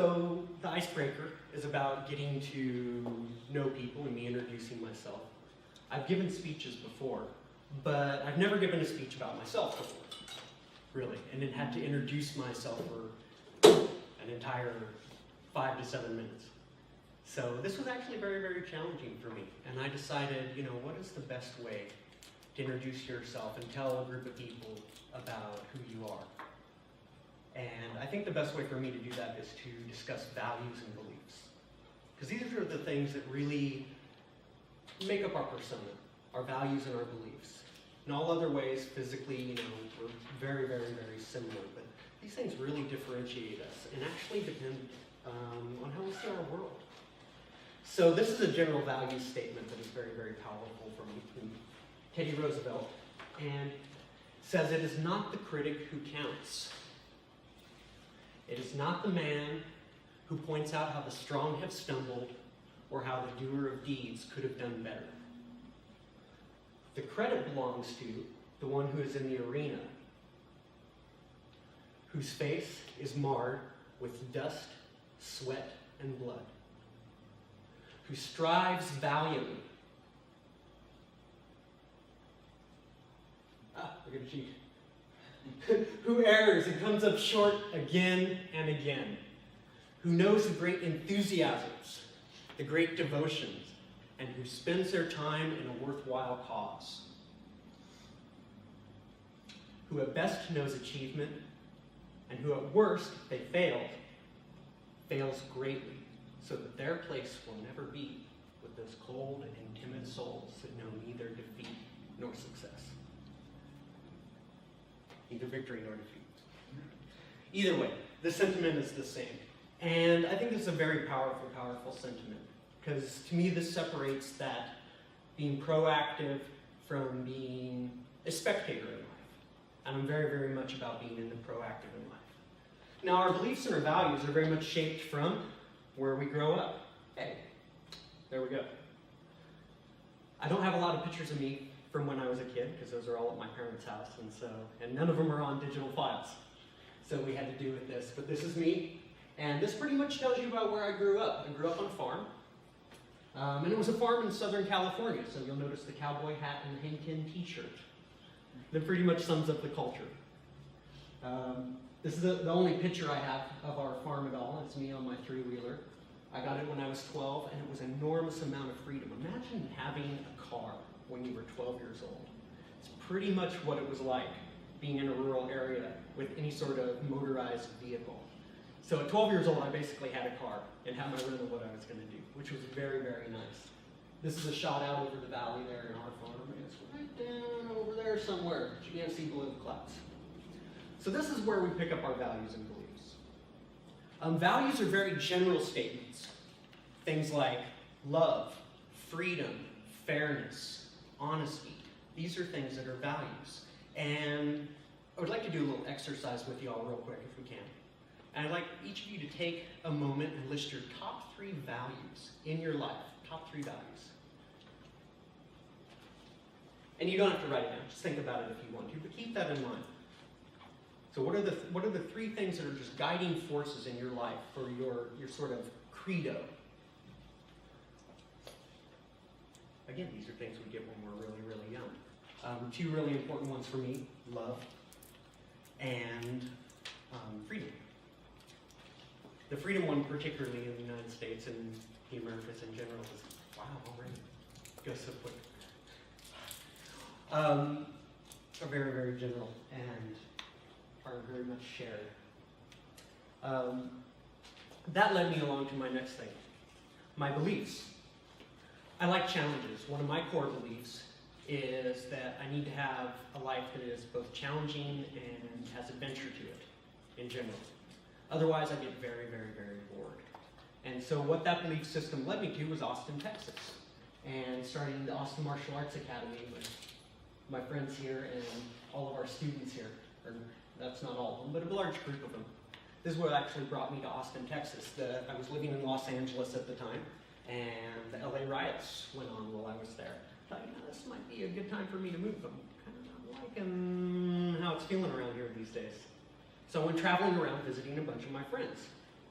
So the icebreaker is about getting to know people and me introducing myself. I've given speeches before, but I've never given a speech about myself before, really, and then had to introduce myself for an entire 5 to 7 minutes. So this was actually very, very challenging for me, and I decided, what is the best way to introduce yourself and tell a group of people about who you are? And I think the best way for me to do that is to discuss values and beliefs. Because these are the things that really make up our persona, our values and our beliefs. In all other ways, physically, we're very, very, very similar, but these things really differentiate us and actually depend on how we see our world. So this is a general values statement that is very, very powerful from Teddy Roosevelt, and says, "It is not the critic who counts. It is not the man who points out how the strong have stumbled or how the doer of deeds could have done better. The credit belongs to the one who is in the arena, whose face is marred with dust, sweat, and blood, who strives valiantly." We're gonna cheat. "Who errs and comes up short again and again, who knows the great enthusiasms, the great devotions, and who spends their time in a worthwhile cause, who at best knows achievement, and who at worst, if they fails greatly, so that their place will never be with those cold and timid souls that know neither defeat nor success." Neither victory nor defeat. Either way, the sentiment is the same. And I think this is a very powerful, powerful sentiment. Because to me, this separates that being proactive from being a spectator in life. And I'm very, very much about being in the proactive in life. Now, our beliefs and our values are very much shaped from where we grow up. Hey, there we go. I don't have a lot of pictures of me from when I was a kid, because those are all at my parents' house, and none of them are on digital files. So we had to do with this. But this is me, and this pretty much tells you about where I grew up. I grew up on a farm, and it was a farm in Southern California, so you'll notice the cowboy hat and the hen t-shirt. That pretty much sums up the culture. This is the only picture I have of our farm at all. It's me on my 3-wheeler. I got it when I was 12, and it was an enormous amount of freedom. Imagine having a car when you were 12 years old. It's pretty much what it was like being in a rural area with any sort of motorized vehicle. So at 12 years old, I basically had a car and had my rhythm of what I was going to do, which was very, very nice. This is a shot out over the valley there in our farm. It's right down over there somewhere, but you can't see below the clouds. So this is where we pick up our values and beliefs. Values are very general statements. Things like love, freedom, fairness, honesty. These are things that are values. And I would like to do a little exercise with you all real quick if we can. And I'd like each of you to take a moment and list your top 3 values in your life. Top 3 values. And you don't have to write it down, just think about it if you want to, but keep that in mind. So what are the 3 things that are just guiding forces in your life for your sort of credo? Again, these are things we get when we're really, really young. 2 really important ones for me: love and freedom. The freedom one, particularly in the United States and the Americas in general, is, wow, already goes so quick. Are very, very general and are very much shared. That led me along to my next thing, my beliefs. I like challenges. One of my core beliefs is that I need to have a life that is both challenging and has adventure to it in general. Otherwise, I get very, very, very bored. And so what that belief system led me to was Austin, Texas, and starting the Austin Martial Arts Academy with my friends here and all of our students here. Or that's not all of them, but a large group of them. This is what actually brought me to Austin, Texas. I was living in Los Angeles at the time, and the LA riots went on while I was there. I thought, this might be a good time for me to move. I'm kind of not liking how it's feeling around here these days. So I went traveling around visiting a bunch of my friends.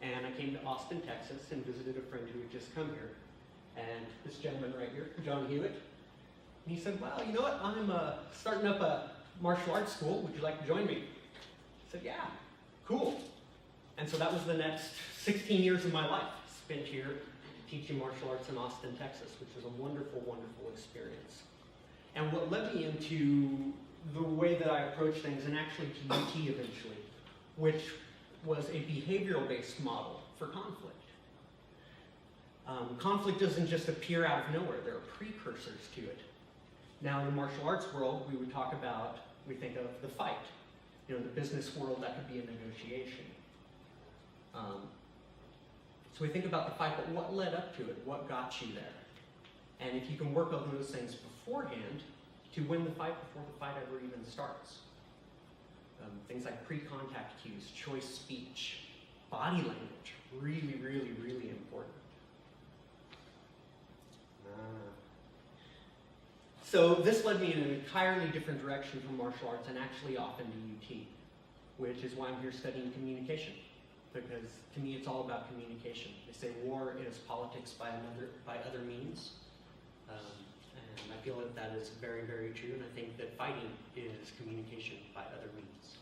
And I came to Austin, Texas, and visited a friend who had just come here. And this gentleman right here, John Hewitt, and he said, well, you know what, I'm starting up a martial arts school. Would you like to join me? I said, yeah, cool. And so that was the next 16 years of my life spent here teaching martial arts in Austin, Texas, which was a wonderful, wonderful experience. And what led me into the way that I approach things, and actually to UT eventually, which was a behavioral-based model for conflict. Conflict doesn't just appear out of nowhere. There are precursors to it. Now, in the martial arts world, we would talk about, we think of the fight. You know, in the business world, that could be a negotiation. So we think about the fight, but what led up to it? What got you there? And if you can work on those things beforehand to win the fight before the fight ever even starts. Things like pre-contact cues, choice speech, body language, really, really, really important. So this led me in an entirely different direction from martial arts and actually off into UT, which is why I'm here studying communication. Because to me, it's all about communication. They say war is politics by other means. And I feel that is very, very true. And I think that fighting is communication by other means.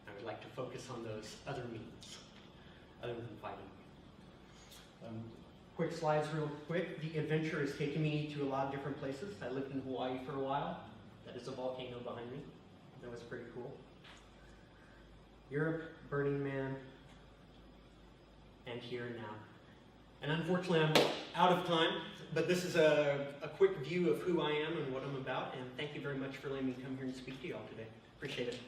I would like to focus on those other means, other than fighting. Quick slides real quick. The adventure has taken me to a lot of different places. I lived in Hawaii for a while. That is a volcano behind me. That was pretty cool. Europe, Burning Man, and here now. And unfortunately, I'm out of time, but this is a quick view of who I am and what I'm about, and thank you very much for letting me come here and speak to you all today. Appreciate it.